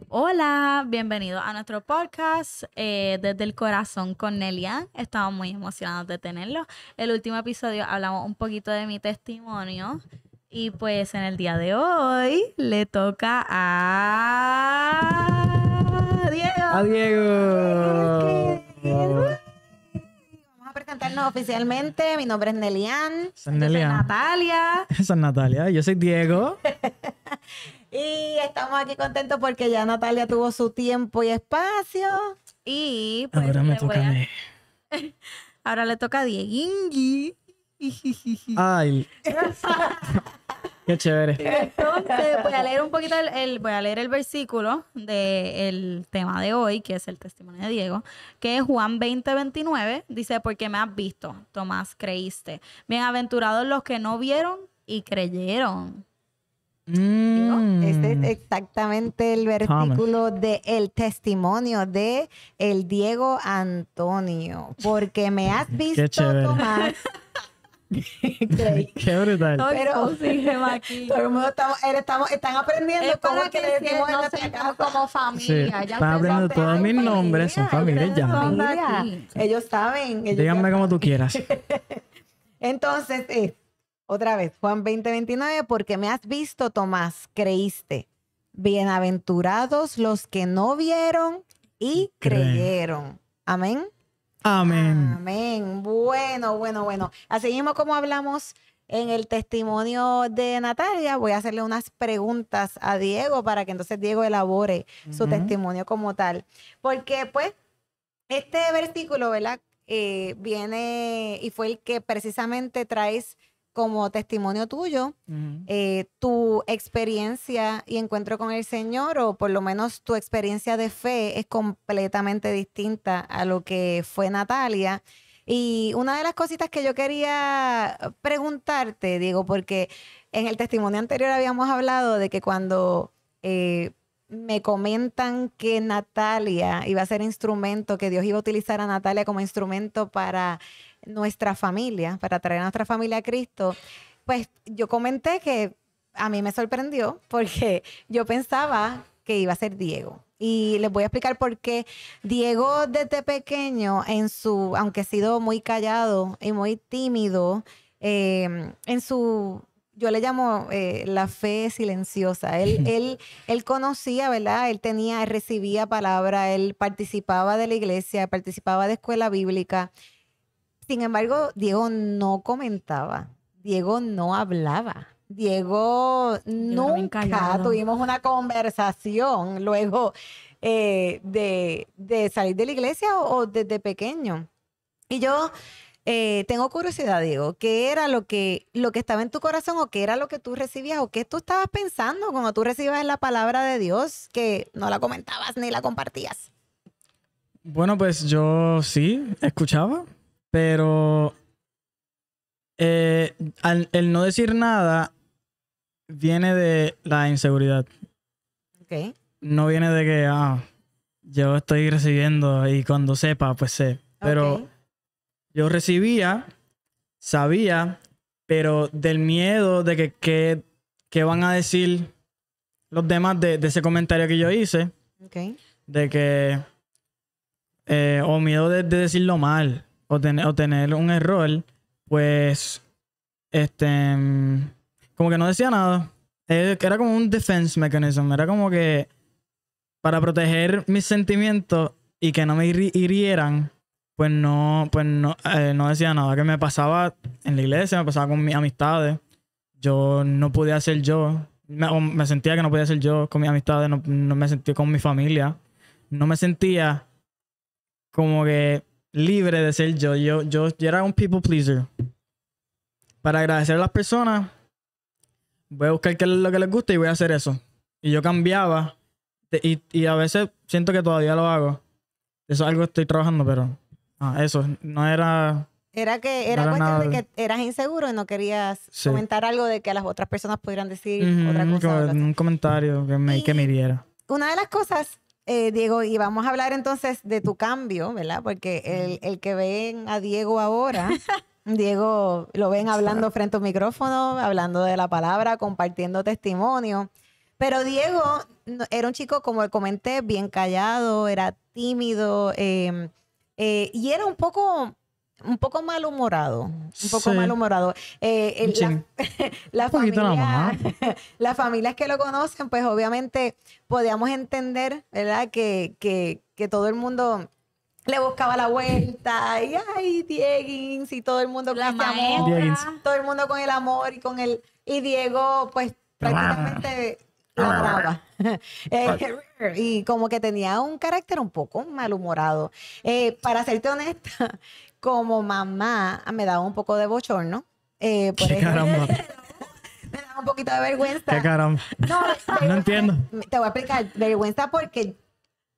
Hola, bienvenido a nuestro podcast desde el corazón con Nelian. Estamos muy emocionados de tenerlo. El último episodio hablamos un poquito de mi testimonio y pues en el día de hoy le toca a Diego. ¡A Diego! Vamos a presentarnos oficialmente. Mi nombre es Nelian. Soy Yo soy Nelia. Natalia. Esa es Natalia. Yo soy Diego. Y estamos aquí contentos porque ya Natalia tuvo su tiempo y espacio. Y pues Ahora me le voy toca a mí. ahora le toca a Dieguingui. Ay. Qué chévere. Entonces, voy a leer un poquito voy a leer el versículo del tema de hoy, que es el testimonio de Diego, que es Juan 20:29. Dice, porque me has visto, Tomás, creíste. Bienaventurados los que no vieron y creyeron. Este es exactamente el versículo del testimonio de el Diego Antonio. Porque me has visto, chévere. Tomás. Creí. Qué brutal. Pero- Aquí. Todo el mundo están aprendiendo Es cómo para es que que le decimos en nos nuestra sintamos casa. como Sí, familia. Ya están ustedes aprendiendo son todos mis familia. nombres. Son familias ustedes ya. son de Familia. aquí. Ellos saben. ellos Díganme ya como saben. tú quieras. Entonces, otra vez, Juan 20:29, porque me has visto, Tomás, creíste. Bienaventurados los que no vieron y Creen. creyeron. Amén. Amén. Amén. Bueno. Así mismo como hablamos en el testimonio de Natalia, voy a hacerle unas preguntas a Diego para que entonces Diego elabore su Ujú. testimonio como tal. Porque pues este versículo, ¿verdad? Viene y fue el que precisamente traes como testimonio tuyo, Ujú. tu experiencia y encuentro con el Señor, o por lo menos tu experiencia de fe es completamente distinta a lo que fue Natalia. Y una de las cositas que yo quería preguntarte, Diego, porque en el testimonio anterior habíamos hablado de que cuando me comentan que Natalia iba a ser instrumento, que Dios iba a utilizar a Natalia como instrumento para nuestra familia, para traer a nuestra familia a Cristo, pues yo comenté que a mí me sorprendió porque yo pensaba que iba a ser Diego. Y les voy a explicar por qué. Diego desde pequeño, aunque ha sido muy callado y muy tímido, yo le llamo la fe silenciosa. Él conocía, ¿verdad? Él recibía palabra, él participaba de la iglesia, participaba de escuela bíblica. Sin embargo, Diego no comentaba, Diego no hablaba. Diego Diego era bien nunca callado. tuvimos una conversación luego de salir de la iglesia o desde pequeño. Y yo tengo curiosidad, Diego, ¿qué era lo que estaba en tu corazón o qué era lo que tú recibías o qué tú estabas pensando cuando tú recibías la palabra de Dios que no la comentabas ni la compartías? Bueno, pues yo sí escuchaba, pero el no decir nada viene de la inseguridad. Ok. No viene de que yo estoy recibiendo y cuando sepa, pues sé. Pero Ok. yo recibía, sabía, pero del miedo de que van a decir los demás de ese comentario que yo hice, Ok. de que, o miedo de decirlo mal, o tener un error, pues, como que no decía nada. Era como un defense mechanism, era como que para proteger mis sentimientos y que no me hirieran, pues no decía nada. Que me pasaba en la iglesia, me pasaba con mis amistades. Yo no podía ser yo. Me sentía que no podía ser yo con mis amistades, no me sentía con mi familia. No me sentía como que libre de ser yo. Yo era un people pleaser. Para agradecer a las personas, voy a buscar qué es lo que les gusta y voy a hacer eso. Y yo cambiaba. Y a veces siento que todavía lo hago. Eso es algo que estoy trabajando, pero eso no era... Era No era era cuestión nada de de- que eras inseguro y no querías Sí. comentar algo de que las otras personas pudieran decir otra Ujú, cosa. o algo así. un comentario que me hiriera. Una de las cosas, Diego, y vamos a hablar entonces de tu cambio, ¿verdad? Porque el que ven a Diego ahora, Diego lo ven hablando frente a un micrófono, hablando de la palabra, compartiendo testimonio. Pero Diego era un chico, como comenté, bien callado, era tímido y era un poco malhumorado. Un poco Sí. malhumorado. Un chin. La Un poquito nada más. familia, las familias que lo conocen, pues obviamente podíamos entender, ¿verdad? Que todo el mundo le buscaba la vuelta y ay, Dieguins, y todo el mundo con La ese amor, maestra. todo el mundo con el amor y Diego, pues prácticamente la traba. Y como que tenía un carácter un poco malhumorado. Para serte honesta, como mamá me daba un poco de bochorno. Por ¿Qué eso caramba? me daba un poquito de vergüenza. ¿Qué caramba? No, No entiendo. te voy a explicar. Vergüenza porque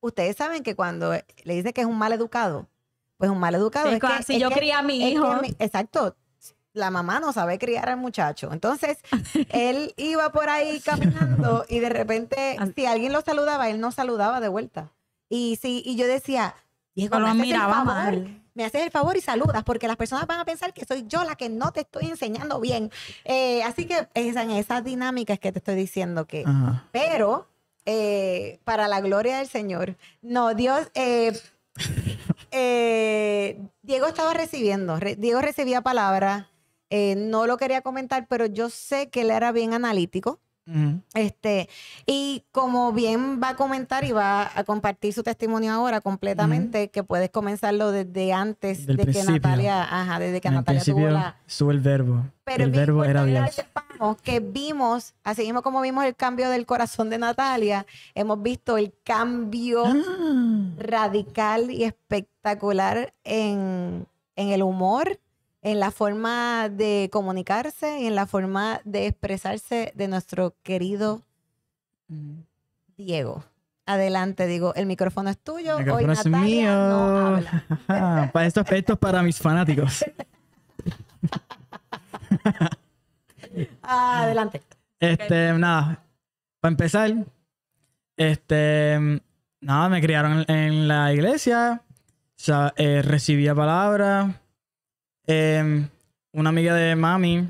ustedes saben que cuando le dice que es un mal educado, pues un mal educado Sí, es que... si es yo que- crié a mi es que hijo. exacto. La mamá no sabe criar al muchacho. Entonces, él iba por ahí caminando y de repente, si alguien lo saludaba, él no saludaba de vuelta. Y yo decía, Diego, Pero me haces el miraba favor, mal. me haces el favor y saludas, porque las personas van a pensar que soy yo la que no te estoy enseñando bien. Así que en esas dinámicas que te estoy diciendo que... Ajá. Pero, para la gloria del Señor, no, Dios... Diego estaba recibiendo, Diego recibía palabras, no lo quería comentar, pero yo sé que él era bien analítico. Ujú. Y como bien va a comentar y va a compartir su testimonio ahora completamente, que puedes comenzarlo desde antes Del de que principio. Natalia, desde que En el Natalia tuvo principio la... estuvo el verbo. Pero El es bien verbo era importante Dios. que sepamos que vimos, así mismo como vimos el cambio del corazón de Natalia, hemos visto el cambio radical y espectacular en el humor, en la forma de comunicarse y en la forma de expresarse de nuestro querido Diego. Adelante, digo, el micrófono es tuyo. El Hoy micrófono es Natalia mío. no habla. Para estos efectos para mis fanáticos. Adelante. Nada. Para empezar, nada, me criaron en la iglesia. O sea, recibía palabras. Una amiga de mami,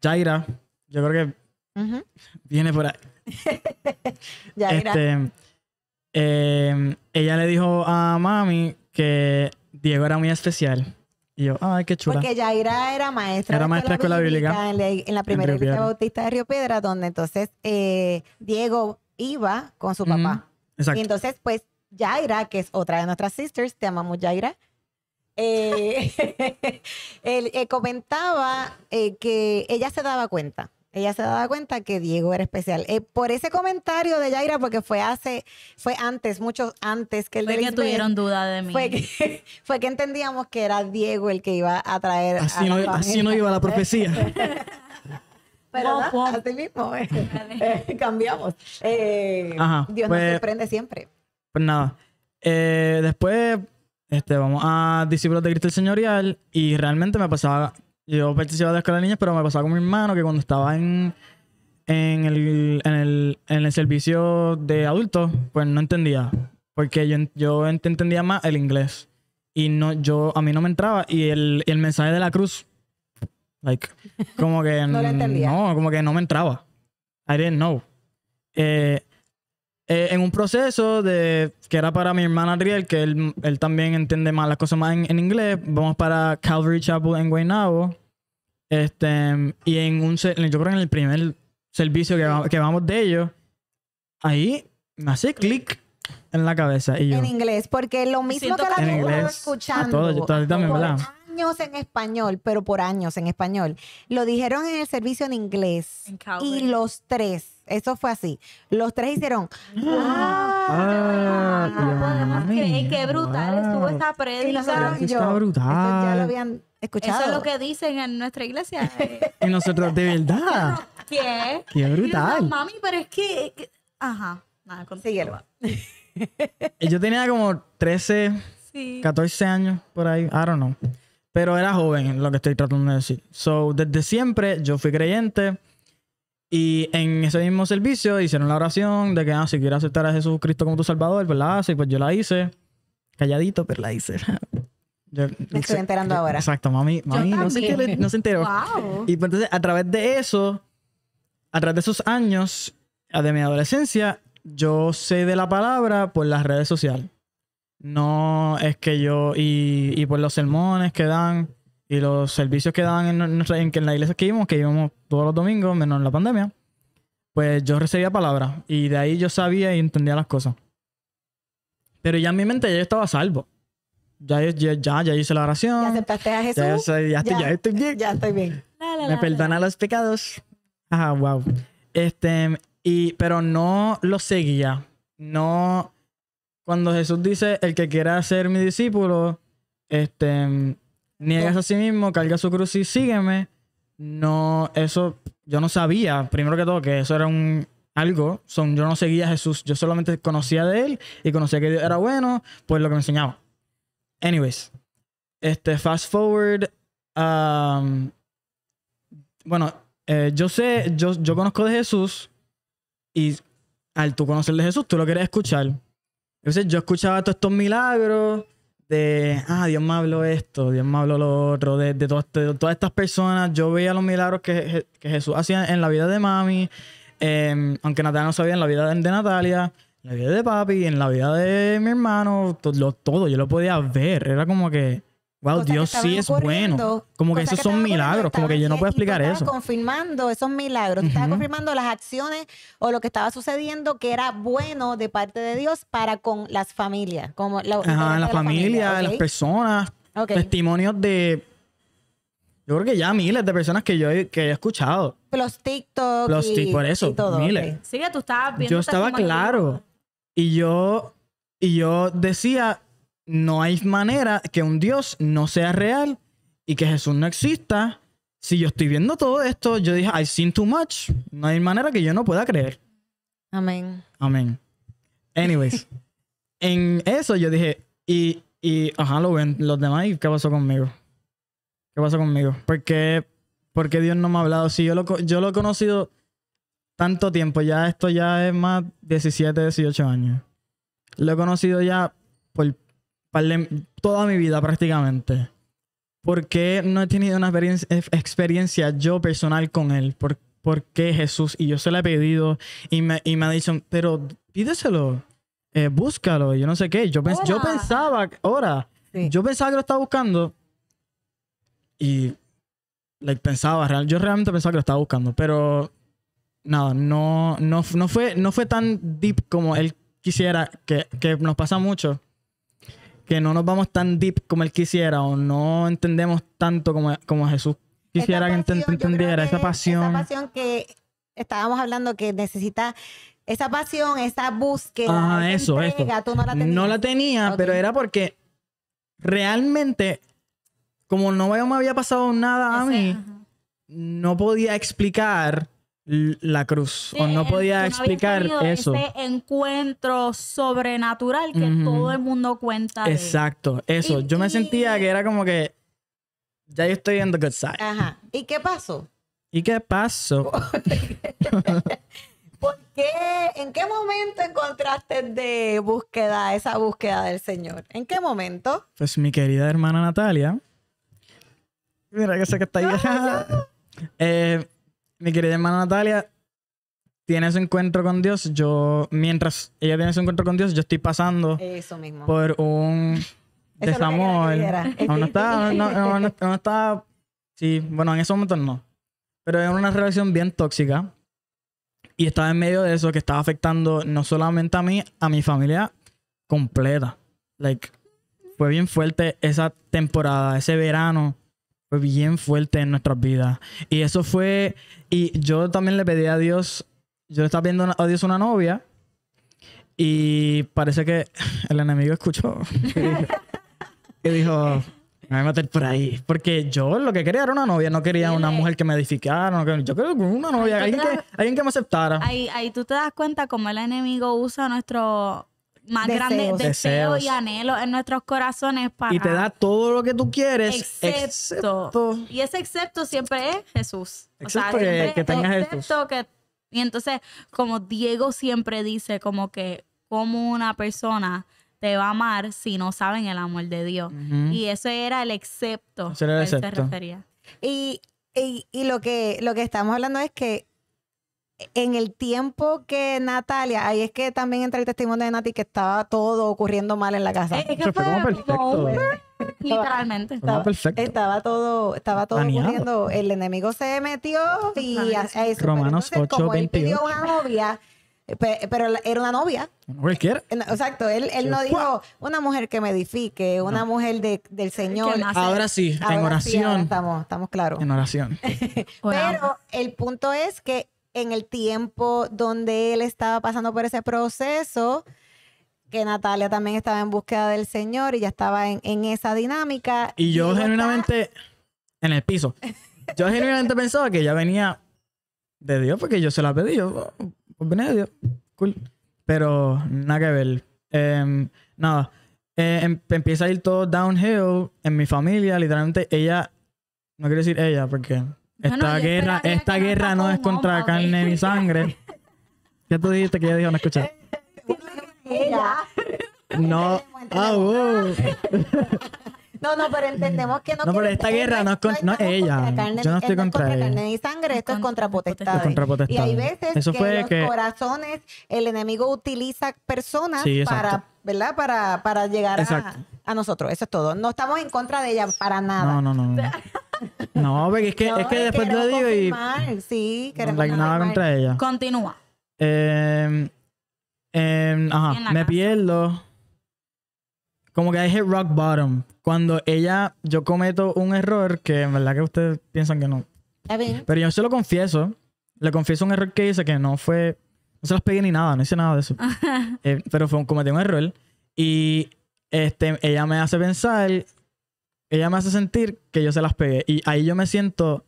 Jaira, yo creo que Ujú. viene por ahí. Ya era. Ella le dijo a mami que Diego era muy especial. Y yo, ay, qué chula. Porque Yaira era maestra Era maestra de escuela bíblica en la primera Río iglesia Piedra. bautista de Río Piedra, donde entonces Diego iba con su Ujú, papá. exacto. Y entonces, pues, Yaira, que es otra de nuestras sisters, te amamos, Yaira, él comentaba que ella se daba cuenta. Ella se daba cuenta que Diego era especial. Por ese comentario de Yaira, porque fue antes, mucho antes que el de Fue que Lisbeth, tuvieron duda de mí. fue que entendíamos que era Diego el que iba a traer Así a no, la así familia. no iba la profecía. Pero Pom, nada, pom. así mismo, cambiamos. Ajá, Dios pues- nos sorprende siempre. Pues nada. Después vamos a Discípulos de Cristo el Señorial. Y realmente me pasaba. Yo participaba de la escuela de niñas, pero me pasaba con mi hermano que cuando estaba en el servicio de adultos, pues no entendía. Porque yo entendía más el inglés. Y a mí no me entraba. Y el mensaje de la cruz, like, como que No lo entendía. No, como que no me entraba. I didn't know. En un proceso que era para mi hermana Adriel, que él también entiende más las cosas más en inglés, vamos para Calvary Chapel en Guaynabo. Y yo creo que en el primer servicio que vamos de ellos, ahí me hace clic en la cabeza. Y yo, En inglés, porque lo mismo Siento que la que- en gente estaba inglés. escuchando Todo también, por ¿verdad? años en español, pero por años en español, lo dijeron en el servicio en inglés. En Calvary. Y los tres, eso fue así, los tres hicieron, No podemos Dios creer mío, qué brutal wow. estuvo esa y prédica. nosotros, Eso yo, está brutal. eso ya lo habían escuchado. Eso es lo que dicen en nuestra iglesia. Y nosotros, de verdad. ¿Qué? Qué brutal. Mami, pero es que... Ajá. Nada, Síguelo. Yo tenía como 13, Sí. 14 años por ahí, I don't know. Pero era joven, lo que estoy tratando de decir. So, desde siempre yo fui creyente. Y en ese mismo servicio hicieron la oración de que si quieres aceptar a Jesucristo como tu Salvador, pues la hace. Y pues yo la hice. Calladito, pero la hice. Me estoy enterando ahora. Exacto, mami no sé también. no se enteró. Wow. Y pues entonces, a través de esos años, de mi adolescencia, yo sé de la palabra por las redes sociales. No es que yo, y por los sermones que dan y los servicios que dan en la iglesia que íbamos todos los domingos, menos en la pandemia, pues yo recibía palabras y de ahí yo sabía y entendía las cosas. Pero ya en mi mente ya yo estaba a salvo. Ya hice la oración. ¿Ya aceptaste a Jesús? Ya estoy bien. Ya estoy bien. Me perdona los pecados. Ajá, wow. Pero no lo seguía. No. Cuando Jesús dice, el que quiera ser mi discípulo, niegas a sí mismo, carga su cruz y sígueme. No, eso yo no sabía, primero que todo, que eso era algo. Yo no seguía a Jesús. Yo solamente conocía de él y conocía que Dios era bueno, pues lo que me enseñaba. Anyways, fast forward. Bueno, yo conozco de Jesús y al tú conocer de Jesús, tú lo quieres escuchar. Entonces yo escuchaba todos estos milagros de, Dios me habló esto, Dios me habló lo otro, de todas estas personas. Yo veía los milagros que Jesús hacía en la vida de mami, aunque Natalia no sabía, en la vida de Natalia, en la vida de papi, en la vida de mi hermano, todo, yo lo podía ver. Era como que, wow, Cosas Dios que sí es estaban bueno. ocurriendo, Como que cosas esos que son estaban milagros, como que yo no puedo explicar y tú eso. estabas confirmando esos milagros, tú estabas confirmando las acciones o lo que estaba sucediendo que era bueno de parte de Dios para con las familias. Como En la familia, en las personas, Ok. testimonios de... Yo creo que ya miles de personas que yo he escuchado. Los TikTok Por eso, y todo. miles. ok. Sí, que tú estabas viendo. Yo estaba testimonios. claro. Y yo decía, no hay manera que un Dios no sea real y que Jesús no exista. Si yo estoy viendo todo esto, yo dije, I've seen too much. No hay manera que yo no pueda creer. Amén. Amén. Anyways, en eso yo dije, lo ven los demás, ¿y qué pasó conmigo? ¿Qué pasó conmigo? ¿Por qué Dios no me ha hablado? Si yo lo he conocido tanto tiempo, esto ya es más 17, 18 años. Lo he conocido ya por toda mi vida prácticamente. ¿Por qué no he tenido una experiencia yo personal con él? ¿Por qué Jesús? Y yo se lo he pedido y me ha dicho, pero pídeselo, búscalo, yo no sé qué. Yo pensaba que lo estaba buscando y yo realmente pensaba que lo estaba buscando, pero nada, no fue tan deep como él quisiera, que nos pasa mucho, que no nos vamos tan deep como él quisiera o no entendemos tanto como Jesús quisiera que entendiera esa pasión. Esa pasión que estábamos hablando que necesita, esa pasión, esa búsqueda, esa entrega, tú no la tenías. No la tenía, Okay. pero era porque realmente, como no me había pasado nada a mí, no podía explicar la cruz. Sí, O no podía tú explicar habías tenido eso. ese encuentro sobrenatural que todo el mundo cuenta de. Exacto, eso. Yo me sentía que era como que ya yo estoy en the good side. Ajá. ¿Y qué pasó? ¿Y qué pasó? ¿En qué momento encontraste esa búsqueda del Señor? ¿En qué momento? Pues mi querida hermana Natalia. Mira que sé que está ahí. Mi querida hermana Natalia tiene su encuentro con Dios. Mientras ella tiene su encuentro con Dios, yo estoy pasando Eso mismo. por un desamor. Eso es lo que No está. Sí, bueno, en esos momentos no. Pero era una relación bien tóxica. Y estaba en medio de eso que estaba afectando no solamente a mí, a mi familia completa. Fue bien fuerte esa temporada, ese verano. Fue bien fuerte en nuestras vidas. Y eso fue... Y yo también le pedí a Dios... Yo le estaba pidiendo a Dios una novia. Y parece que el enemigo escuchó. Y dijo... Me voy a meter por ahí. Porque yo lo que quería era una novia. No quería una mujer que me edificara. Yo quería una novia. Alguien que me aceptara. Ahí tú te das cuenta cómo el enemigo usa nuestro más grande deseo y anhelo en nuestros corazones para... Y te da todo lo que tú quieres. Excepto. Y ese excepto siempre es Jesús. Excepto que tengas Jesús. Y entonces, como Diego siempre dice, como una persona te va a amar si no saben el amor de Dios. Y eso era el excepto Ese era el que él se excepto. refería. Y lo que estamos hablando es que en el tiempo que Natalia, ahí es que también entra el testimonio de Nati que estaba todo ocurriendo mal en la casa. Es que Eso fue como perfecto. literalmente. Estaba perfecto. Estaba todo Planeado. ocurriendo. El enemigo se metió y a eso. Pero Romanos entonces, como él 8:28. pidió una novia, pero era una novia. Cualquiera. Exacto, él no dijo una mujer que me edifique, una mujer del Señor. Que más- Ahora sí, en Ahora sí, oración. ahora estamos claros. En oración. Pero el punto es que en el tiempo donde él estaba pasando por ese proceso, que Natalia también estaba en búsqueda del Señor y ya estaba en esa dinámica. Y yo Diego genuinamente, en el piso, yo genuinamente pensaba que ella venía de Dios porque yo se la pedí. Yo, pues viene de Dios. Cool. Pero nada que ver. Nada. Empieza a ir todo downhill en mi familia. Literalmente ella, no quiero decir ella porque esta yo guerra, esperaría esta que no guerra no está es con un contra hombre, carne ni sangre. ¿Qué tú dijiste que ella dijo? No escuché. Ella. No. Ah, wow. No, pero entendemos que no. No, pero quiere- esta guerra no es estamos ella. contra carne, Yo no estoy es contra ella. carne ni sangre, esto es contra potestades. Es contra potestades. Y hay veces Eso que fue los que- corazones, el enemigo utiliza personas Sí, exacto. ¿verdad? Para llegar Exacto. a nosotros. Eso es todo. No estamos en contra de ella para nada. No. No, porque es No, que después lo queremos digo y confirmar, sí, queremos like, nada confirmar. contra ella. Continúa. Ajá, en la me casa. pierdo. Como que I hit rock bottom. Cuando yo cometo un error que en verdad que ustedes piensan que no. Está bien. Pero yo se lo confieso. Le confieso un error que hice que no fue. No se los pegué ni nada, no hice nada de eso. Pero cometí un error. Y ella me hace pensar. Ella me hace sentir que yo se las pegué. Y ahí yo me siento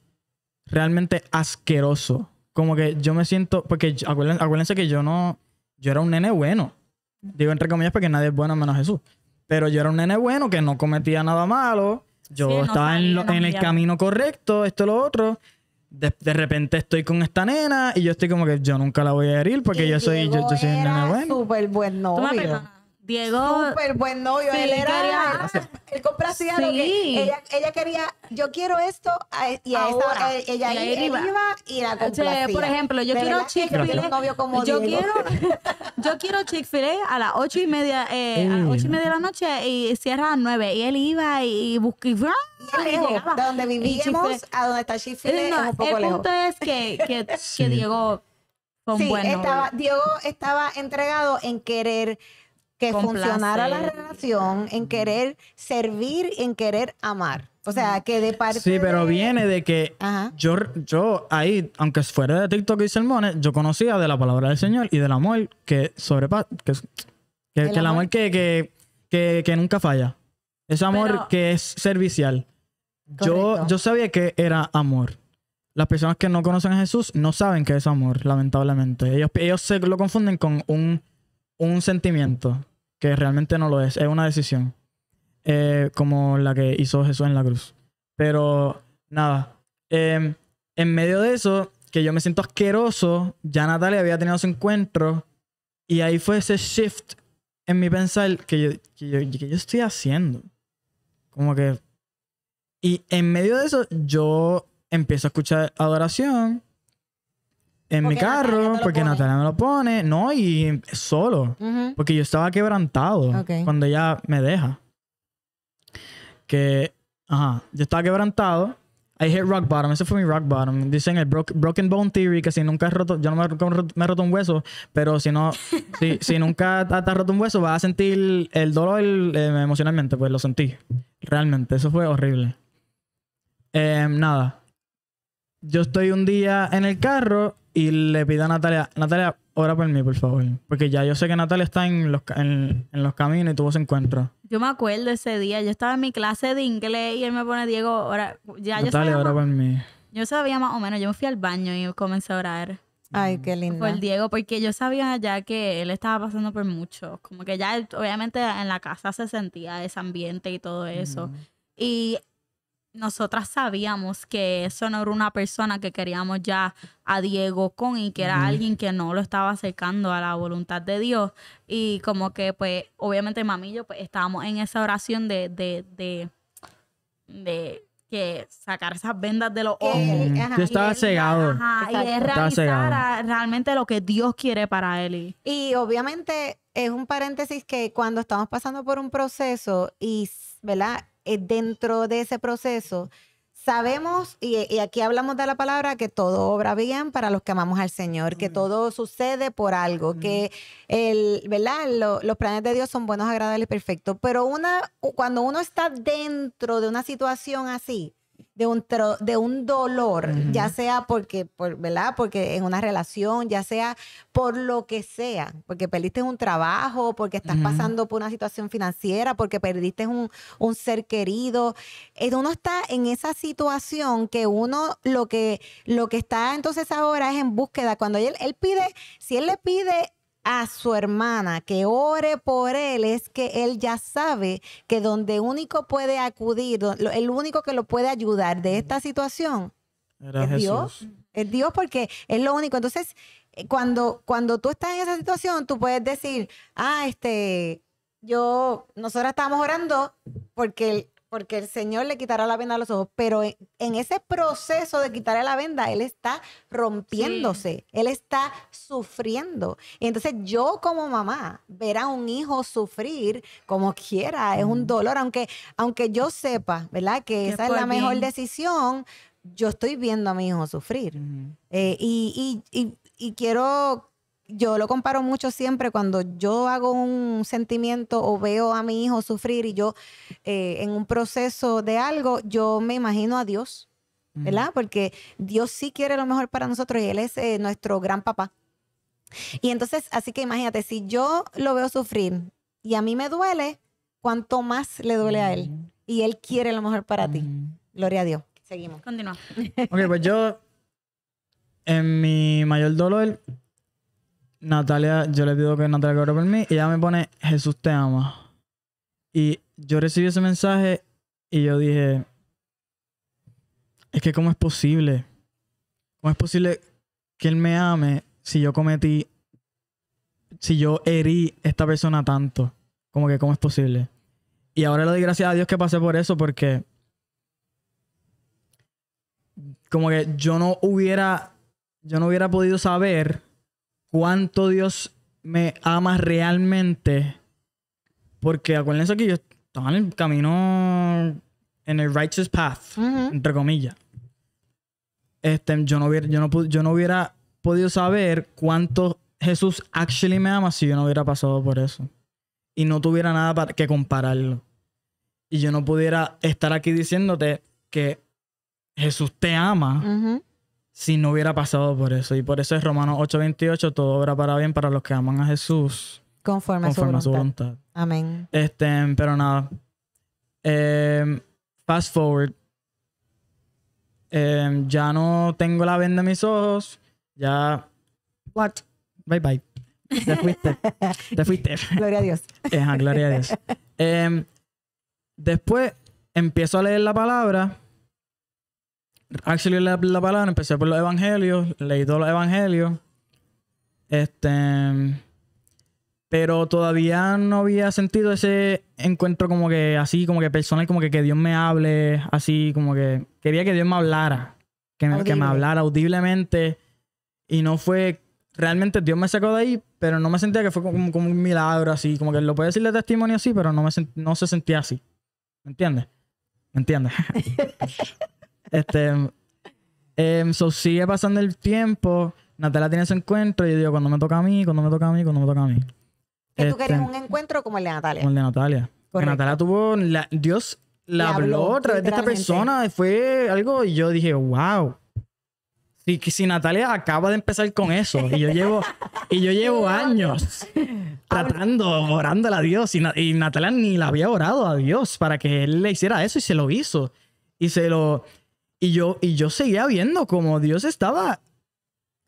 realmente asqueroso. Como que yo me siento. Porque acuérdense que yo era un nene bueno. Digo entre comillas porque nadie es bueno menos Jesús. Pero yo era un nene bueno que no cometía nada malo. Yo Sí, no estaba salía, no en el guiaba. camino correcto, esto, lo otro. De repente estoy con esta nena y yo estoy como que yo nunca la voy a herir porque Y yo soy Diego un nene era bueno. súper buen Tú me novio. perdonas. Diego. Súper buen novio. Sí, Él era. quería- Él complacía lo Sí. que. Ella quería. Yo quiero esto. Y a Ahora. esa. Ella Y ahí él iba. iba y la O sea, complacía. por ejemplo, yo De quiero verdad que yo quiero Chick-fil-A. un novio como Yo Diego. quiero Chick-fil-A a las 8:30, a las 8:30 de la noche y cierra a las 9. Y él iba y buscaba. Y lejos, de donde vivíamos a donde está Chick-fil-A es un poco el lejos. punto es que Diego fue un Sí, buen novio. Diego estaba entregado en querer que Complacer. funcionara la relación, en querer servir, en querer amar. O sea, que de parte Sí, pero de- viene de que Ajá. yo ahí, aunque fuera de TikTok y sermones, yo conocía de la palabra del Señor y del amor que sobrepasa, que el amor. amor que nunca falla. Ese amor Pero- que es servicial. Correcto. Yo sabía que era amor. Las personas que no conocen a Jesús no saben que es amor, lamentablemente. Ellos se lo confunden con un sentimiento que realmente no lo es una decisión. Como la que hizo Jesús en la cruz. Pero nada, en medio de eso, que yo me siento asqueroso, ya Natalia había tenido su encuentro y ahí fue ese shift en mi pensar que yo estoy haciendo. Como que... Y en medio de eso, yo empiezo a escuchar adoración en mi Porque Natalia carro, te lo porque pone. Natalia me lo pone. No, y solo. Ujú. Porque yo estaba quebrantado Ok. cuando ella me deja. Yo estaba quebrantado. I hit rock bottom. Ese fue mi rock bottom. Dicen el broken bone theory, que si nunca has roto, yo no me he roto un hueso, pero si nunca te has roto un hueso, vas a sentir el dolor emocionalmente. Pues lo sentí. Realmente. Eso fue horrible. Nada. Yo estoy un día en el carro y le pido a Natalia, ora por mí, por favor. Porque ya yo sé que Natalia está en los caminos y tuvo ese encuentro. Yo me acuerdo ese día, yo estaba en mi clase de inglés y él me pone, Diego, ahora, ya Natalia, ora por mí. yo sabía más o menos, yo me fui al baño y comencé a orar Ay, qué linda. por Diego, porque yo sabía ya que él estaba pasando por mucho, como que ya obviamente en la casa se sentía ese ambiente y todo eso. Y nosotras sabíamos que eso no era una persona que queríamos ya a Diego con y que era alguien que no lo estaba acercando a la voluntad de Dios. Y como que pues obviamente mami y yo pues estábamos en esa oración de que sacar esas vendas de los Que- ojos. ajá, Yo estaba Y él- cegado. Ajá, y Exacto. es Estaba realizar cegado. realmente lo que Dios quiere para él. Y obviamente es un paréntesis que cuando estamos pasando por un proceso y, ¿verdad? Dentro de ese proceso, sabemos, y aquí hablamos de la palabra, que todo obra bien para los que amamos al Señor, que todo sucede por algo, que ¿verdad? Los planes de Dios son buenos, agradables y perfectos. Pero cuando uno está dentro de una situación así, de un dolor, ya sea ¿verdad? Porque en una relación, ya sea por lo que sea, porque perdiste un trabajo, porque estás pasando por una situación financiera, porque perdiste un ser querido. Uno está en esa situación que uno lo que está entonces ahora es en búsqueda. Cuando él pide, si él le pide a su hermana que ore por él, es que él ya sabe que donde único puede acudir, el único que lo puede ayudar de esta situación Era es Jesús. Dios. Es Dios porque es lo único. Entonces, cuando tú estás en esa situación, tú puedes decir, nosotros estábamos orando porque el Señor le quitará la venda a los ojos, pero en ese proceso de quitarle la venda, Él está rompiéndose, Él está sufriendo. Y entonces yo como mamá, ver a un hijo sufrir como quiera, es un dolor, aunque yo sepa, ¿verdad? Que esa es por la mejor bien. decisión, yo estoy viendo a mi hijo sufrir. Y quiero... Yo lo comparo mucho siempre cuando yo hago un sentimiento o veo a mi hijo sufrir y yo en un proceso de algo, yo me imagino a Dios, ¿verdad? Porque Dios sí quiere lo mejor para nosotros y Él es nuestro gran papá. Y entonces, así que imagínate, si yo lo veo sufrir y a mí me duele, ¿cuánto más le duele a Él? Y Él quiere lo mejor para ti. Gloria a Dios. Seguimos. Continúa. Ok, pues yo, en mi mayor dolor, Natalia, yo le pido que Natalia ore por mí y ella me pone, Jesús te ama. Y yo recibí ese mensaje y yo dije, es que ¿cómo es posible? ¿Cómo es posible que Él me ame si yo herí a esta persona tanto? Como que ¿cómo es posible? Y ahora le doy gracias a Dios que pasé por eso porque como que yo no hubiera podido saber cuánto Dios me ama realmente, porque acuérdense que yo estaba en el camino, en el righteous path, entre comillas. Yo no hubiera podido saber cuánto Jesús actually me ama si yo no hubiera pasado por eso. Y no tuviera nada que compararlo. Y yo no pudiera estar aquí diciéndote que Jesús te ama si no hubiera pasado por eso. Y por eso es Romanos 8:28, todo obra para bien para los que aman a Jesús Conforme a su voluntad. Amén. Pero nada. Fast forward. Ya no tengo la venda en mis ojos. Ya. What? Bye bye. Te fuiste. Te fuiste. Gloria a Dios. Ajá, gloria a Dios. Después empiezo a leer la palabra. Actually, la palabra, empecé por los evangelios, leí todos los evangelios. Pero todavía no había sentido ese encuentro como que así, como que personal, como que Dios me hable, así, como que quería que Dios me hablara, que me hablara audiblemente. Y no fue, realmente Dios me sacó de ahí, pero no me sentía que fue como un milagro así, como que lo puedo decir de testimonio así, pero no se sentía así. ¿Me entiendes? ¿Me entiendes? So sigue pasando el tiempo. Natalia tiene ese encuentro y yo digo, cuando me toca a mí. Que tú querías un encuentro como el de Natalia. Como el de Natalia. Que Correcto. Natalia tuvo, Dios la habló a través de esta literalmente. persona. Fue algo y yo dije, wow. Si Natalia acaba de empezar con eso y yo llevo años orándole a Dios y Natalia ni la había orado a Dios para que él le hiciera eso y se lo hizo. Y yo seguía viendo como Dios estaba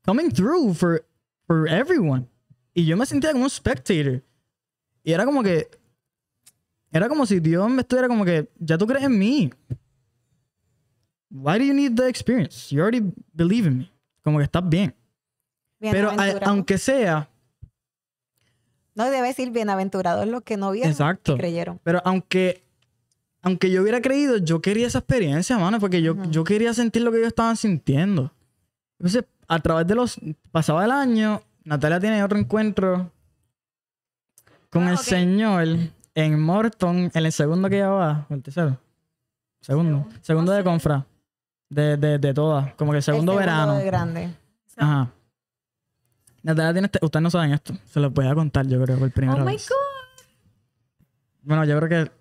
coming through for everyone. Y yo me sentía como un spectator. Y era como si Dios me estuviera como que, ya tú crees en mí. Why do you need the experience? You already believe in me. Como que estás bien. Pero aunque sea... No debe decir bienaventurados los que no vieron Exacto. y creyeron. Pero aunque aunque yo hubiera creído, yo quería esa experiencia, mano, porque yo quería sentir lo que ellos estaban sintiendo. Entonces, a través de pasaba el año, Natalia tiene otro encuentro con el Señor en Morton, en el segundo que ella va, o el tercero. Segundo de Confra. De todas. Como que el segundo verano. De grande. Ajá. Natalia tiene ustedes no saben esto. Se los voy a contar, yo creo, por primera Oh my vez. God. Bueno, yo creo que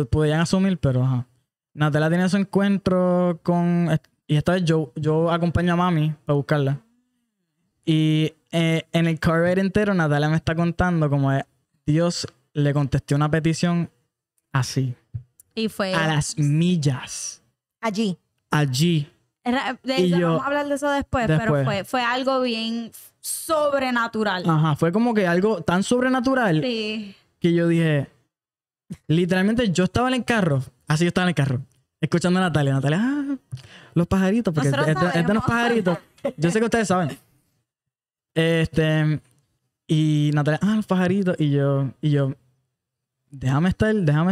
podían asumir, pero ajá. Natalia tiene su encuentro con... Y esta vez yo acompaño a mami para buscarla. Y en el car ride entero, Natalia me está contando como Dios le contesté una petición así. Y fue... A las millas. Allí. Allí. Vamos a hablar de eso después. Pero fue algo bien sobrenatural. Ajá, fue como que algo tan sobrenatural Sí. que yo dije... Literalmente yo estaba en el carro. Así yo estaba en el carro. Escuchando a Natalia. Natalia, los pajaritos. Porque es de los pajaritos. Yo sé que ustedes saben. Y Natalia, los pajaritos. Y yo, déjame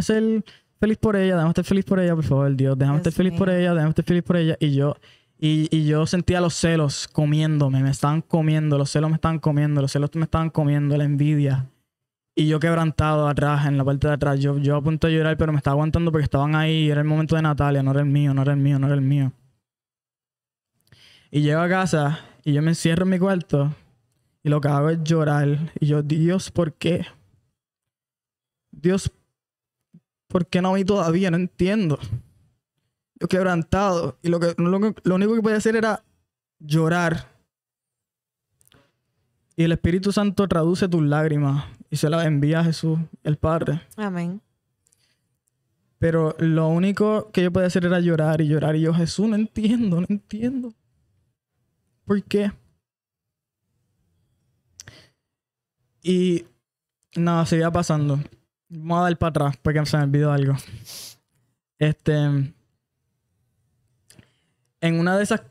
ser feliz por ella, déjame estar feliz por ella, por favor, Dios, déjame estar feliz por ella, déjame estar feliz por ella. Y yo sentía los celos comiéndome, me estaban comiendo, los celos me estaban comiendo, la envidia. Y yo quebrantado atrás, en la parte de atrás, yo a punto de llorar, pero me estaba aguantando porque estaban ahí, era el momento de Natalia, no era el mío. Y llego a casa y yo me encierro en mi cuarto y lo que hago es llorar. Y yo, Dios, ¿por qué? Dios, ¿por qué no a mí todavía? No entiendo. Yo quebrantado. Y lo único que podía hacer era llorar. Y el Espíritu Santo traduce tus lágrimas y se las envía a Jesús, el Padre. Amén. Pero lo único que yo podía hacer era llorar y llorar. Y yo, Jesús, no entiendo. ¿Por qué? Y nada, seguía pasando. Vamos a dar para atrás porque se me olvidó algo. En una de esas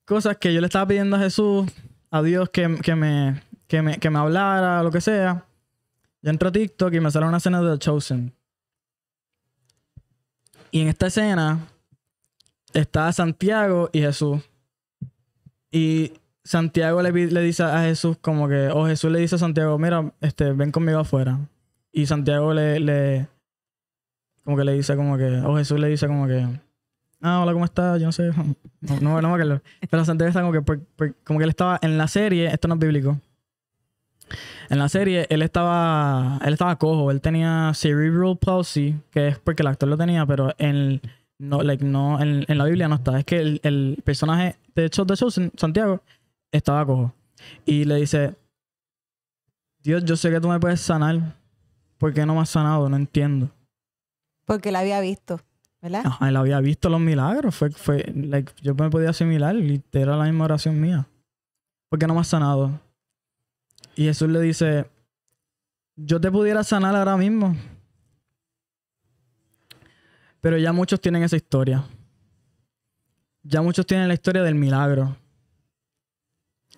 cosas que yo le estaba pidiendo a Jesús, a Dios que me hablara, lo que sea, yo entro a TikTok y me sale una escena de The Chosen. Y en esta escena está Santiago y Jesús. Y Santiago le dice a Jesús como que, o Jesús le dice a Santiago, mira, ven conmigo afuera. Y Santiago como que le dice como que, o Jesús le dice como que, hola, ¿cómo estás? Yo no sé, no me acuerdo. Pero Santiago está como que, como que él estaba en la serie, esto no es bíblico. En la serie, él estaba cojo, él tenía cerebral palsy, que es porque el actor lo tenía, pero en la Biblia no está. Es que el personaje de Chosen, Santiago, estaba cojo. Y le dice, Dios, yo sé que tú me puedes sanar. ¿Por qué no me has sanado? No entiendo. Porque él había visto, ¿verdad? Ajá, él había visto los milagros. Yo me podía asimilar. Era la misma oración mía. ¿Por qué no me has sanado? Y Jesús le dice, yo te pudiera sanar ahora mismo. Pero ya muchos tienen esa historia. Ya muchos tienen la historia del milagro.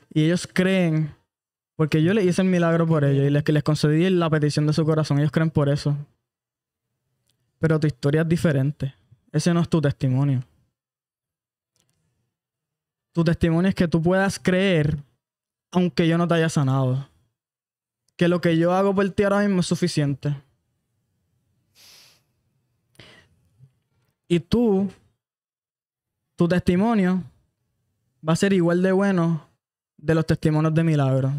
Y ellos creen, porque yo les hice el milagro por ellos y les concedí la petición de su corazón. Ellos creen por eso. Pero tu historia es diferente. Ese no es tu testimonio. Tu testimonio es que tú puedas creer aunque yo no te haya sanado. Que lo que yo hago por ti ahora mismo es suficiente. Y tu testimonio va a ser igual de bueno de los testimonios de milagro.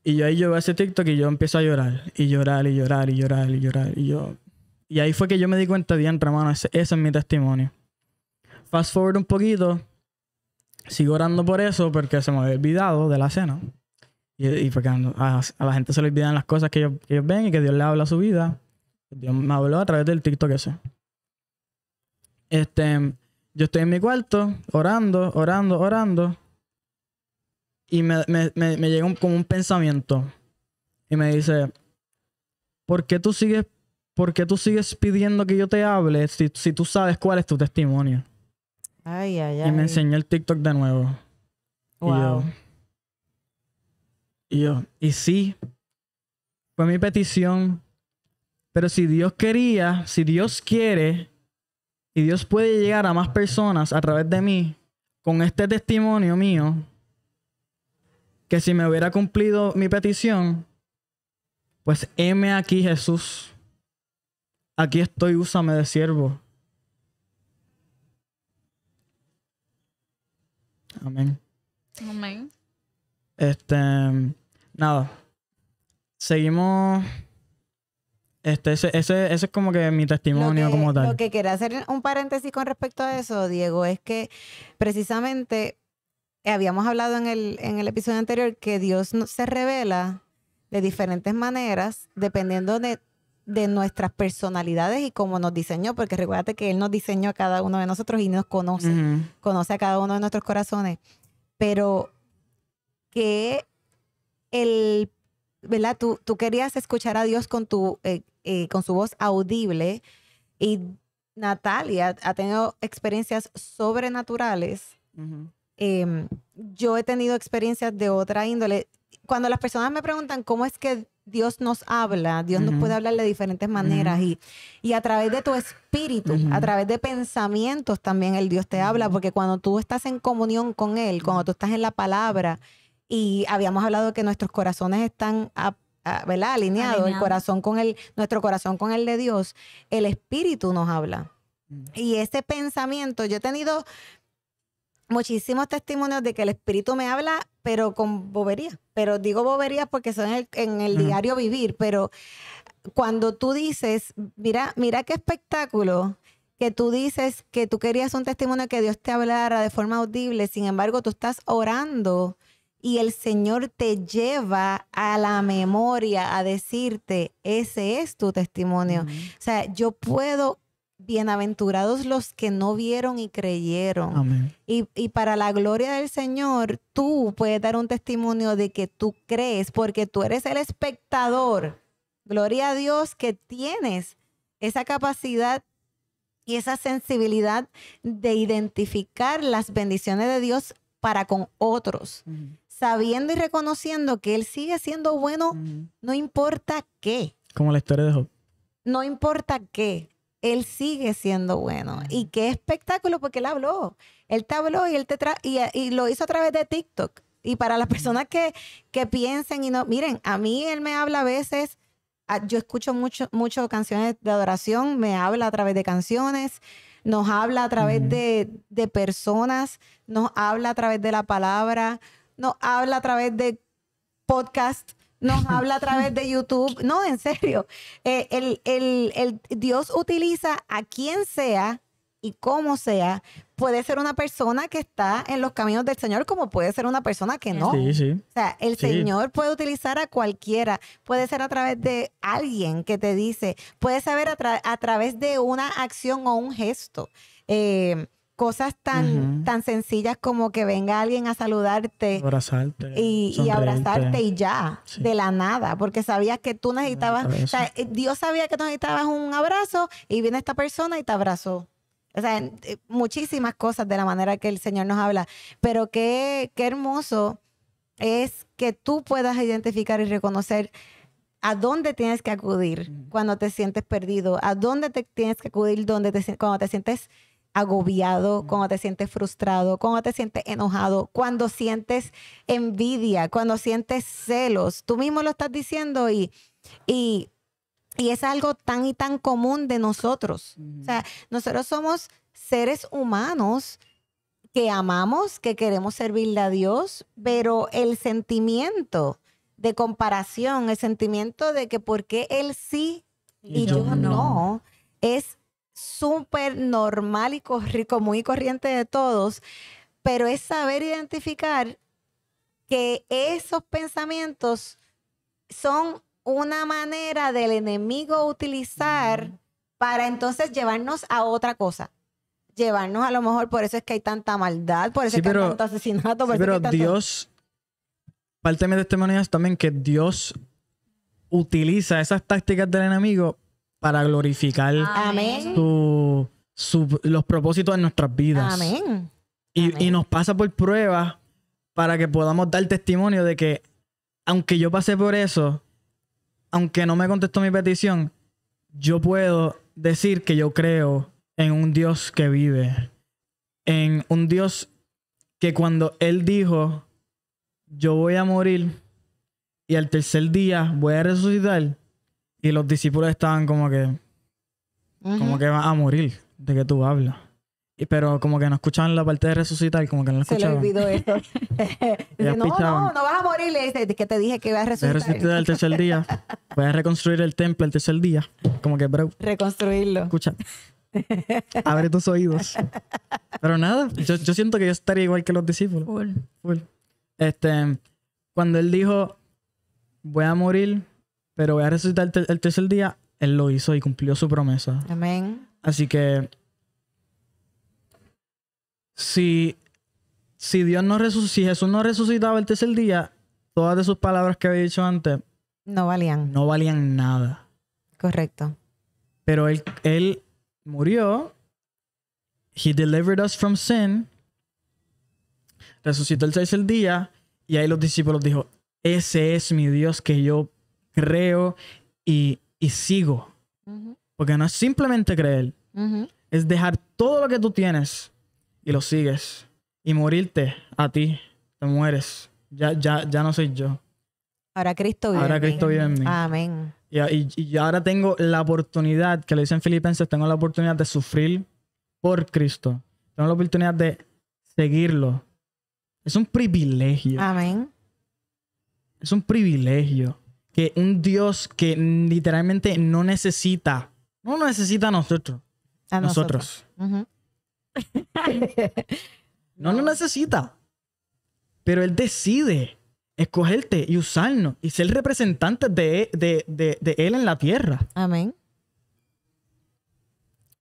Y yo veo ese TikTok y yo empiezo a llorar. Y llorar. Y ahí fue que yo me di cuenta de, hermano, ese es mi testimonio. Fast forward un poquito. Sigo orando por eso porque se me había olvidado de la cena. Y porque a la gente se le olvidan las cosas que ellos ven y que Dios le habla a su vida. Dios me habló a través del TikTok ese. Yo estoy en mi cuarto orando. Y me llega como un pensamiento. Y me dice, ¿por qué tú sigues pidiendo que yo te hable si tú sabes cuál es tu testimonio? Ay. Y me enseñó el TikTok de nuevo. Wow. Y sí, fue mi petición Pero si Dios quería, si Dios quiere, y Dios puede llegar a más personas a través de mí, con este testimonio mío, que si me hubiera cumplido mi petición, pues heme aquí, Jesús. Aquí estoy, úsame de siervo. Amén. Amén. Nada. Seguimos. Ese es como que mi testimonio como tal. Lo que quería hacer un paréntesis con respecto a eso, Diego, es que precisamente habíamos hablado en el episodio anterior que Dios se revela de diferentes maneras dependiendo de nuestras personalidades y cómo nos diseñó, porque recuérdate que Él nos diseñó a cada uno de nosotros y nos conoce, conoce a cada uno de nuestros corazones, pero que ¿verdad? Tú querías escuchar a Dios con su voz audible, y Natalia ha tenido experiencias sobrenaturales. Yo he tenido experiencias de otra índole. Cuando las personas me preguntan cómo es que Dios nos habla, Dios nos puede hablar de diferentes maneras, y a través de tu espíritu, a través de pensamientos también el Dios te habla, porque cuando tú estás en comunión con Él, cuando tú estás en la palabra, y habíamos hablado que nuestros corazones están ¿verdad? Alineados, el corazón con nuestro corazón con el de Dios, el espíritu nos habla. Y ese pensamiento, yo he tenido muchísimos testimonios de que el espíritu me habla, pero con bobería. Pero digo bobería porque son en el diario vivir. Pero cuando tú dices, mira qué espectáculo, que tú dices que tú querías un testimonio que Dios te hablara de forma audible, sin embargo tú estás orando y el Señor te lleva a la memoria a decirte, ese es tu testimonio. O sea, yo puedo... Bienaventurados los que no vieron y creyeron. Amén. Y para la gloria del Señor, tú puedes dar un testimonio de que tú crees, porque tú eres el espectador. Gloria a Dios que tienes esa capacidad y esa sensibilidad de identificar las bendiciones de Dios para con otros, sabiendo y reconociendo que Él sigue siendo bueno, no importa qué. Como la historia de Job. No importa qué. Él sigue siendo bueno. Y qué espectáculo, porque Él habló. Él te habló y Él y lo hizo a través de TikTok. Y para las personas que piensen y no... Miren, a mí Él me habla a veces... Yo escucho mucho canciones de adoración. Me habla a través de canciones. Nos habla a través de personas. Nos habla a través de la palabra. Nos habla a través de podcast. Nos habla a través de YouTube. No, en serio. El Dios utiliza a quien sea y como sea. Puede ser una persona que está en los caminos del Señor, como puede ser una persona que no. Sí, sí. O sea, el Señor puede utilizar a cualquiera. Puede ser a través de alguien que te dice. Puede saber a través de una acción o un gesto. Cosas tan sencillas como que venga alguien a saludarte, abrazarte y abrazarte y ya, de la nada, porque sabías que tú necesitabas, o sea, Dios sabía que tú necesitabas un abrazo y viene esta persona y te abrazó. O sea, muchísimas cosas de la manera que el Señor nos habla, pero qué hermoso es que tú puedas identificar y reconocer a dónde tienes que acudir cuando te sientes perdido, a dónde te tienes que acudir cuando te sientes agobiado, cuando te sientes frustrado, cuando te sientes enojado, cuando sientes envidia, cuando sientes celos. Tú mismo lo estás diciendo y es algo tan y tan común de nosotros. O sea, nosotros somos seres humanos que amamos, que queremos servirle a Dios, pero el sentimiento de comparación, el sentimiento de que por qué Él sí y yo no, es súper normal y común y corriente de todos, pero es saber identificar que esos pensamientos son una manera del enemigo utilizar para entonces llevarnos a otra cosa. Llevarnos a lo mejor, por eso es que hay tanta maldad, por eso es que hay tanto asesinato. Pero Dios, parte de mi testimonio es también que Dios utiliza esas tácticas del enemigo para glorificar los propósitos de nuestras vidas. Amén. Y nos pasa por pruebas para que podamos dar testimonio de que, aunque yo pasé por eso, aunque no me contestó mi petición, yo puedo decir que yo creo en un Dios que vive, en un Dios que cuando Él dijo, yo voy a morir y al tercer día voy a resucitar, y los discípulos estaban como que vas a morir, ¿de qué tú hablas? Pero como que no escuchaban la parte de resucitar, como que no la Se le escuchaban. olvidó eso. Dice, no pichaban. vas a morir. Le dice, que te dije que ibas a Voy a resucitar. resucitar el tercer día. Voy a reconstruir el templo el tercer día. Como que, bro, Reconstruirlo. escucha. Abre tus oídos. Pero nada, yo siento que yo estaría igual que los discípulos. Full. Cuando él dijo, voy a morir, pero voy a resucitar el tercer día, él lo hizo y cumplió su promesa. Amén. Así que si Dios no si Jesús no resucitaba el tercer día, todas de sus palabras que había dicho antes No valían. no valían nada. Correcto. Pero él murió. He delivered us from sin. Resucitó el tercer día. Y ahí los discípulos dijo, ese es mi Dios que yo creo y sigo. Ujú, Porque no es simplemente creer. ujú. Es dejar todo lo que tú tienes y lo sigues. Y morirte a ti. Te mueres. Ya no soy yo. Ahora Cristo vive Ahora en mí. Cristo vive en mí. Amén. Y ahora tengo la oportunidad, que le dicen Filipenses, tengo la oportunidad de sufrir por Cristo. Tengo la oportunidad de seguirlo. Es un privilegio. Amén. Es un privilegio que un Dios que literalmente no necesita a nosotros. A Nosotros. Ujú. No lo necesita. Pero Él decide escogerte y usarnos y ser representantes de Él en la tierra. Amén.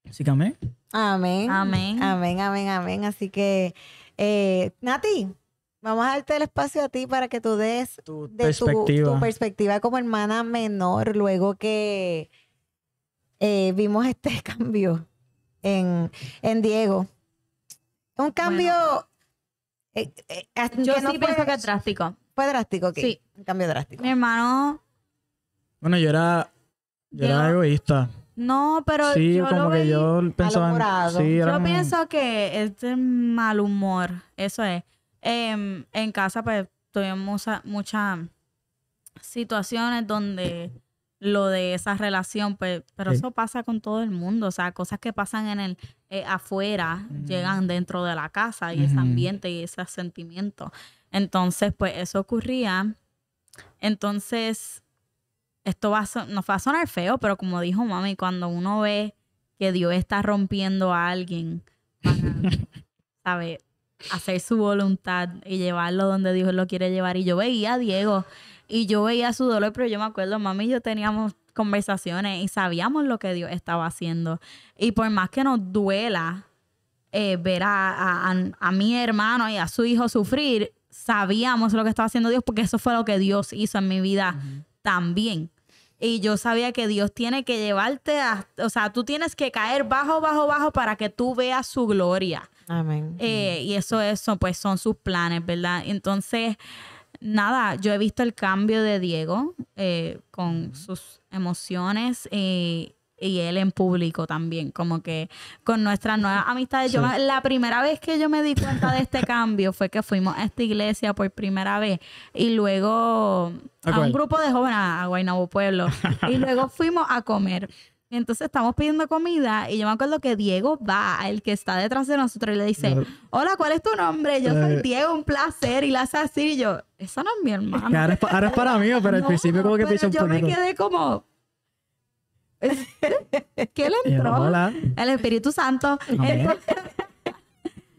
Así que amén. Amén. Amén. Amén, amén, amén. Así que, Nati, vamos a darte el espacio a ti para que tú des Tu de perspectiva. tu perspectiva como hermana menor, luego que vimos este cambio en Diego. Un cambio Yo que no sí pienso fue, que es drástico. fue drástico, ok. Sí. Un cambio drástico. Mi hermano, Bueno, yo era egoísta. no, pero Sí, yo como lo que veía. yo pensaba en... Malhumorado. Sí, era Yo como- pienso que es de mal humor. Eso es. En casa, pues, tuvimos muchas situaciones donde lo de esa relación, pues, pero Sí. eso pasa con todo el mundo. O sea, cosas que pasan en el afuera llegan dentro de la casa y ese Ujú. ambiente y ese sentimiento. Entonces, pues, eso ocurría. Entonces, esto nos va a sonar feo, pero como dijo mami, cuando uno ve que Dios está rompiendo a alguien para, ¿sabe?, hacer su voluntad y llevarlo donde Dios lo quiere llevar. Y yo veía a Diego y yo veía su dolor, pero yo me acuerdo, mami y yo teníamos conversaciones y sabíamos lo que Dios estaba haciendo. Y por más que nos duela ver a mi hermano y a su hijo sufrir, sabíamos lo que estaba haciendo Dios porque eso fue lo que Dios hizo en mi vida también. Y yo sabía que Dios tiene que llevarte o sea, tú tienes que caer bajo para que tú veas su gloria. Amén. Y eso, pues son sus planes, ¿verdad? Entonces, nada, yo he visto el cambio de Diego con sus emociones y él en público también, como que con nuestras nuevas amistades. Sí. La primera vez que yo me di cuenta de este cambio fue que fuimos a esta iglesia por primera vez y luego ¿A a cuál? un grupo de jóvenes a Guaynabo Pueblo y luego fuimos a comer. Y entonces estamos pidiendo comida y yo me acuerdo que Diego va, el que está detrás de nosotros, y le dice, hola, ¿cuál es tu nombre? Yo soy Diego, un placer. Y la hace así y yo, esa no es mi hermana. Que ahora es para mí, pero al No, principio como que pero piché un yo me poquito. quedé como... ¿Qué le Y yo, entró? hola. El Espíritu Santo. Amén. Entonces-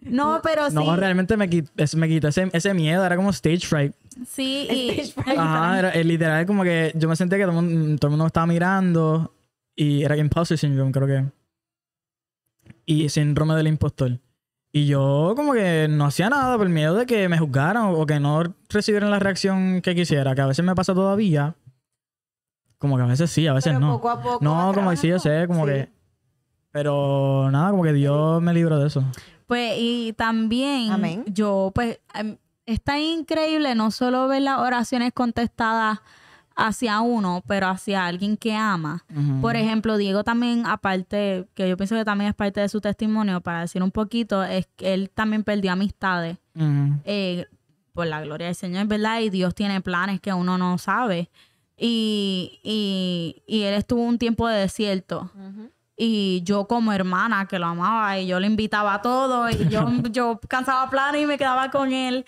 no, pero sí. No, realmente me quitó ese miedo, era como stage fright. Sí, y... Ajá, era literal como que yo me sentía que todo el mundo me estaba mirando y era imposter syndrome, creo que. Y síndrome del impostor. Y yo como que no hacía nada por el miedo de que me juzgaran o que no recibieran la reacción que quisiera, que a veces me pasa todavía. Como que a veces sí, a veces Pero no. poco a poco No, vas como que sí, yo sé, trabajando. como Sí. que... Pero nada, como que Dios me libró de eso. Pues, y también Amén. yo, pues, está increíble no solo ver las oraciones contestadas hacia uno, pero hacia alguien que ama. Ujú. Por ejemplo, Diego también, aparte, que yo pienso que también es parte de su testimonio, para decir un poquito, es que él también perdió amistades Ujú. por la gloria del Señor, ¿verdad? Y Dios tiene planes que uno no sabe. Y él estuvo un tiempo de desierto. Ujú. Y yo como hermana que lo amaba y yo le invitaba a todo y yo cansaba planes y me quedaba con él.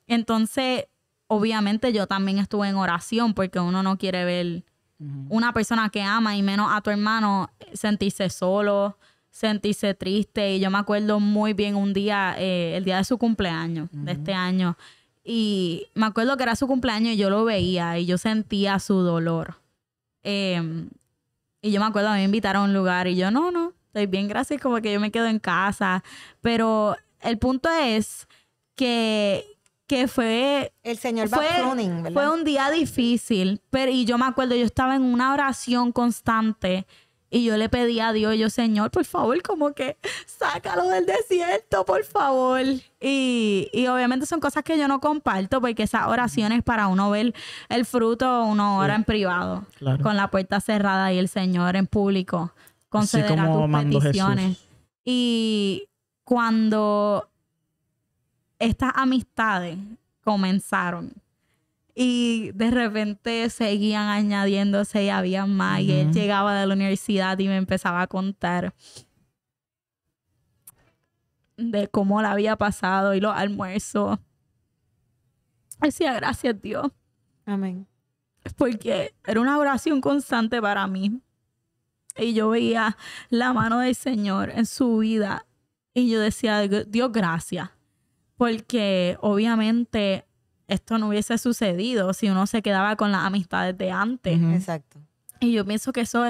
Entonces, obviamente yo también estuve en oración porque uno no quiere ver Ujú. una persona que ama y menos a tu hermano sentirse solo, sentirse triste. Y yo me acuerdo muy bien un día, el día de su cumpleaños, de este año. Y me acuerdo que era su cumpleaños y yo lo veía y yo sentía su dolor. Y yo me acuerdo, me invitaron a un lugar y yo, no, estoy bien, gracias, como que yo me quedo en casa. Pero el punto es que fue El Señor va pruning, ¿verdad? fue un día difícil, pero y yo me acuerdo, yo estaba en una oración constante y yo le pedí a Dios, yo, Señor, por favor, como que sácalo del desierto, por favor. Y obviamente son cosas que yo no comparto porque esas oraciones para uno ver el fruto, uno ora en privado, Claro. con la puerta cerrada y el Señor en público concederá como tus mandó peticiones. Jesús. Y cuando estas amistades comenzaron y de repente seguían añadiéndose y había más y él Ujú. llegaba de la universidad y me empezaba a contar de cómo la había pasado y los almuerzos. Decía, gracias Dios, Amén. porque era una oración constante para mí y yo veía la mano del Señor en su vida y yo decía, Dios, gracias, porque obviamente esto no hubiese sucedido si uno se quedaba con las amistades de antes. Ujú. Exacto. Y yo pienso que eso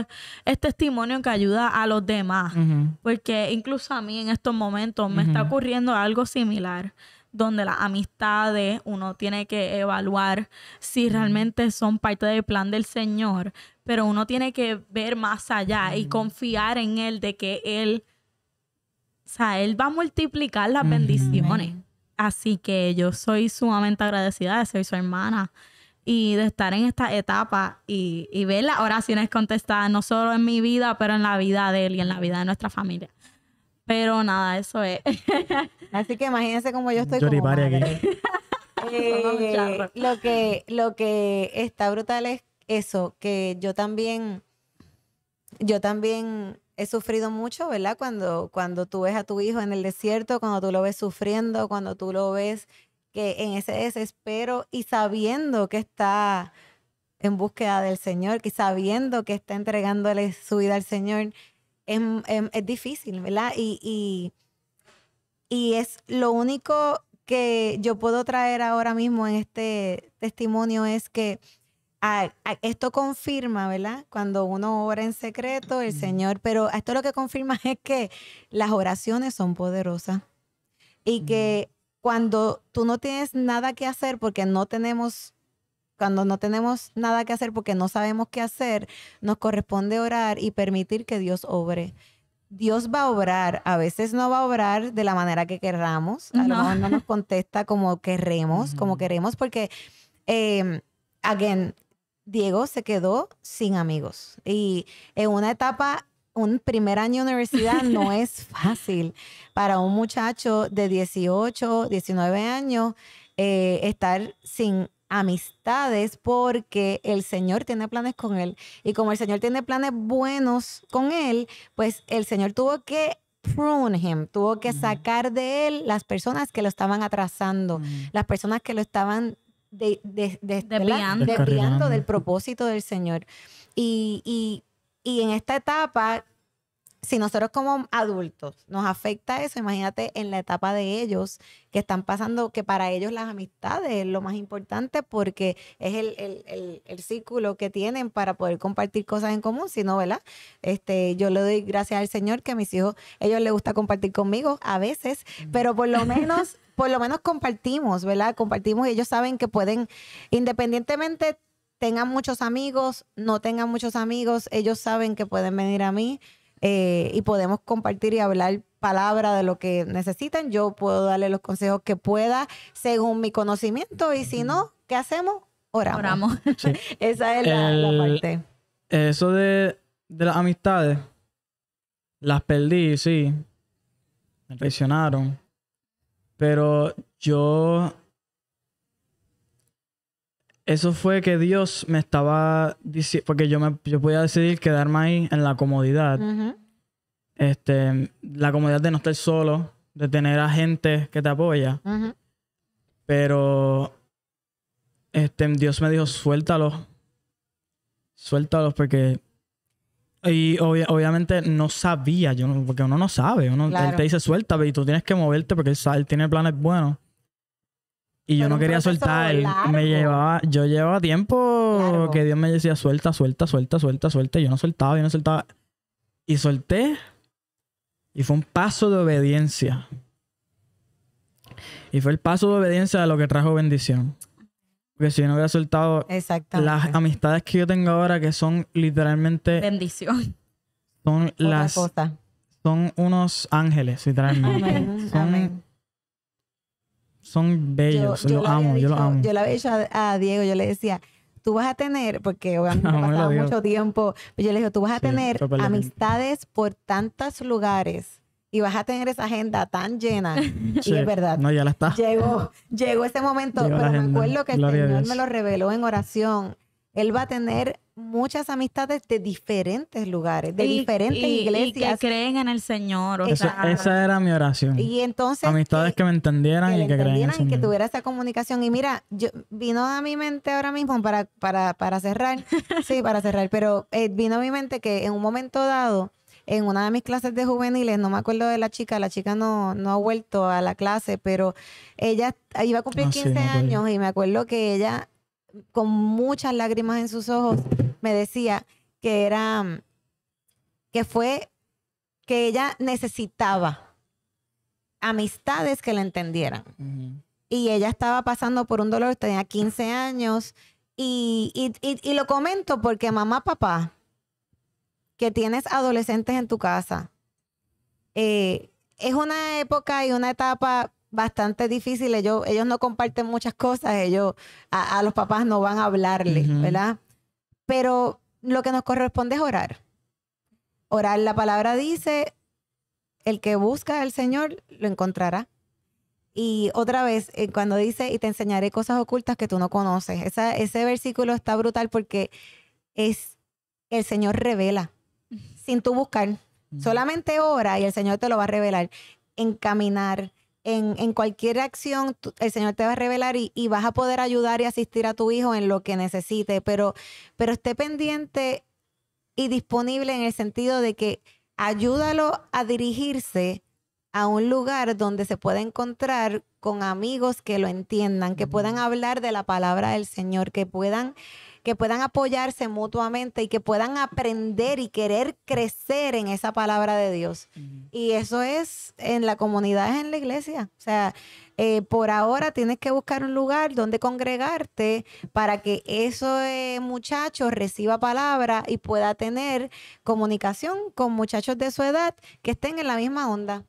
es testimonio que ayuda a los demás. Ujú. Porque incluso a mí en estos momentos me está Ujú. ocurriendo algo similar, donde las amistades uno tiene que evaluar si realmente son parte del plan del Señor, pero uno tiene que ver más allá y confiar en Él de que Él, o sea, Él va a multiplicar las Ujú. bendiciones. Amén. Así que yo soy sumamente agradecida de ser su hermana y de estar en esta etapa y ver las oraciones contestadas, no solo en mi vida, pero en la vida de él y en la vida de nuestra familia. Pero nada, eso es. Así que imagínense cómo yo estoy como Yoripari aquí. madre. Sonando charro. Lo que está brutal es eso, que yo también he sufrido mucho, ¿verdad? Cuando tú ves a tu hijo en el desierto, cuando tú lo ves sufriendo, cuando tú lo ves que en ese desespero y sabiendo que está en búsqueda del Señor, que sabiendo que está entregándole su vida al Señor, es difícil, ¿verdad? Y es lo único que yo puedo traer ahora mismo en este testimonio es que esto confirma, ¿verdad? Cuando uno ora en secreto, el Señor, pero esto lo que confirma es que las oraciones son poderosas y que cuando tú no tienes nada que hacer cuando no tenemos nada que hacer porque no sabemos qué hacer, nos corresponde orar y permitir que Dios obre. Dios va a obrar, a veces no va a obrar de la manera que querramos, a lo No. mejor no nos contesta como queremos, porque, again, Diego se quedó sin amigos y en una etapa, un primer año de universidad no es fácil para un muchacho de 18, 19 años estar sin amistades porque el Señor tiene planes con él y como el Señor tiene planes buenos con él, pues el Señor tuvo que prune him, tuvo que sacar de él las personas que lo estaban atrasando, las personas que lo estaban Desviando. desviando del propósito del Señor. Y en esta etapa, si nosotros como adultos nos afecta eso, imagínate en la etapa de ellos que están pasando, que para ellos las amistades es lo más importante porque es el círculo que tienen para poder compartir cosas en común, si no, ¿verdad? Yo le doy gracias al Señor que a mis hijos, ellos les gusta compartir conmigo a veces, pero por lo menos compartimos, ¿verdad? Compartimos y ellos saben que pueden, independientemente tengan muchos amigos, no tengan muchos amigos, ellos saben que pueden venir a mí. Y podemos compartir y hablar palabra de lo que necesitan. Yo puedo darle los consejos que pueda según mi conocimiento y si no, ¿qué hacemos? oramos. Sí. Esa es la parte. Eso de las amistades, las perdí, sí. Me traicionaron. Pero eso fue que Dios me estaba diciendo, porque yo podía decidir quedarme ahí en la comodidad. Ujú. La comodidad de no estar solo, de tener a gente que te apoya. Ujú. Pero Dios me dijo, suéltalos porque... Y obviamente no sabía, porque uno no sabe. Él Claro. te dice, suelta, y tú tienes que moverte porque él tiene planes buenos. Y yo Pero no un quería proceso soltar. largo. Yo llevaba tiempo Largo. que Dios me decía, suelta. Y yo no soltaba. Y solté. Y fue un paso de obediencia. Y fue el paso de obediencia de lo que trajo bendición. Porque si yo no hubiera soltado Exactamente. las amistades que yo tengo ahora, que son literalmente, Bendición. son Otra cosa. son unos ángeles, literalmente. Amén. Son, Amén. son bellos. Yo Los amo, yo los amo. Yo le había dicho a Diego, yo le decía, tú vas a tener, porque obviamente No, me lo pasaba digo. mucho tiempo, pero yo le dije, tú vas a Sí, tener fue por la amistades por tantos lugares y vas a tener esa agenda tan llena. Sí. Y es verdad. No, ya la está. Llegó ese momento, Llegó la pero me agenda. acuerdo que el Gloria a Señor Dios. me lo reveló en oración. Él va a tener muchas amistades de diferentes lugares, de diferentes Y que iglesias. creen en el Señor. O Exacto. sea, Esa era mi oración. Y entonces Amistades que me entendieran le y que crean en el entendieran y que Señor. tuviera esa comunicación. Y mira, vino a mi mente ahora mismo para cerrar, sí, para cerrar, pero vino a mi mente que en un momento dado, en una de mis clases de juveniles, no me acuerdo de la chica no ha vuelto a la clase, pero ella iba a cumplir Ah, sí, 15 me acuerdo. años y me acuerdo que ella, con muchas lágrimas en sus ojos, me decía que que ella necesitaba amistades que la entendieran. Ujú. Y ella estaba pasando por un dolor, tenía 15 años. Y lo comento porque mamá, papá, que tienes adolescentes en tu casa, es una época y una etapa bastante difícil. Ellos no comparten muchas cosas. Ellos a los papás no van a hablarle, Ujú. ¿verdad? Pero lo que nos corresponde es orar. Orar, la palabra dice, el que busca al Señor lo encontrará. Y otra vez, cuando dice, y te enseñaré cosas ocultas que tú no conoces. Ese versículo está brutal porque es el Señor revela sin tú buscar. Solamente ora y el Señor te lo va a revelar. En caminar, en cualquier acción, el Señor te va a revelar y vas a poder ayudar y asistir a tu hijo en lo que necesite. Pero esté pendiente y disponible en el sentido de que ayúdalo a dirigirse a un lugar donde se pueda encontrar con amigos que lo entiendan, que puedan hablar de la palabra del Señor, que puedan apoyarse mutuamente y que puedan aprender y querer crecer en esa palabra de Dios. Y eso es en la comunidad, es en la iglesia. O sea, por ahora tienes que buscar un lugar donde congregarte para que ese muchacho reciba palabra y pueda tener comunicación con muchachos de su edad que estén en la misma onda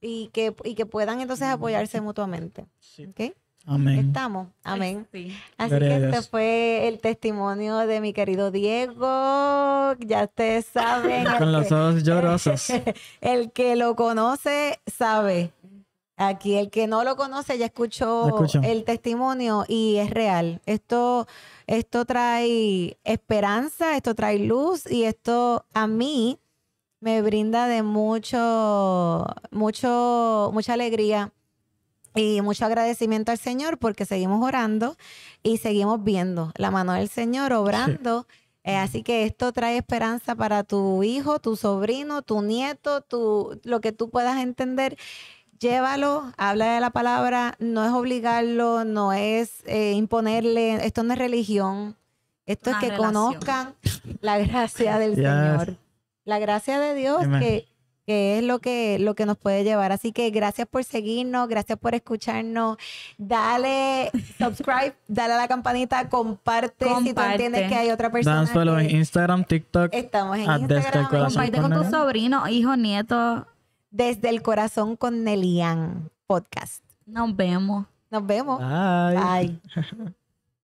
y que puedan entonces apoyarse mutuamente. Sí. ¿Ok? Amén. Estamos. Amén. sí. Así Gloria que a este Dios. fue el testimonio de mi querido Diego. Ya ustedes saben. Con los ojos llorosos. El que lo conoce sabe. Aquí el que no lo conoce ya escuchó el testimonio y es real. Esto trae esperanza, esto trae luz y esto a mí me brinda de mucha alegría y mucho agradecimiento al Señor porque seguimos orando y seguimos viendo la mano del Señor obrando. Sí. Así que esto trae esperanza para tu hijo, tu sobrino, tu nieto, lo que tú puedas entender. Llévalo, habla de la palabra, no es obligarlo, no es imponerle, esto no es religión, esto es que conozcan la gracia del Señor, la gracia de Dios que es lo que nos puede llevar. Así que gracias por seguirnos, gracias por escucharnos, dale subscribe, dale a la campanita, comparte. Si tú entiendes que hay otra persona. Dánselo en Instagram, TikTok. Estamos en Instagram. Comparte con tu sobrino, hijo, nieto. Desde el corazón con Nelian Podcast. Nos vemos. Nos vemos. Bye. Bye.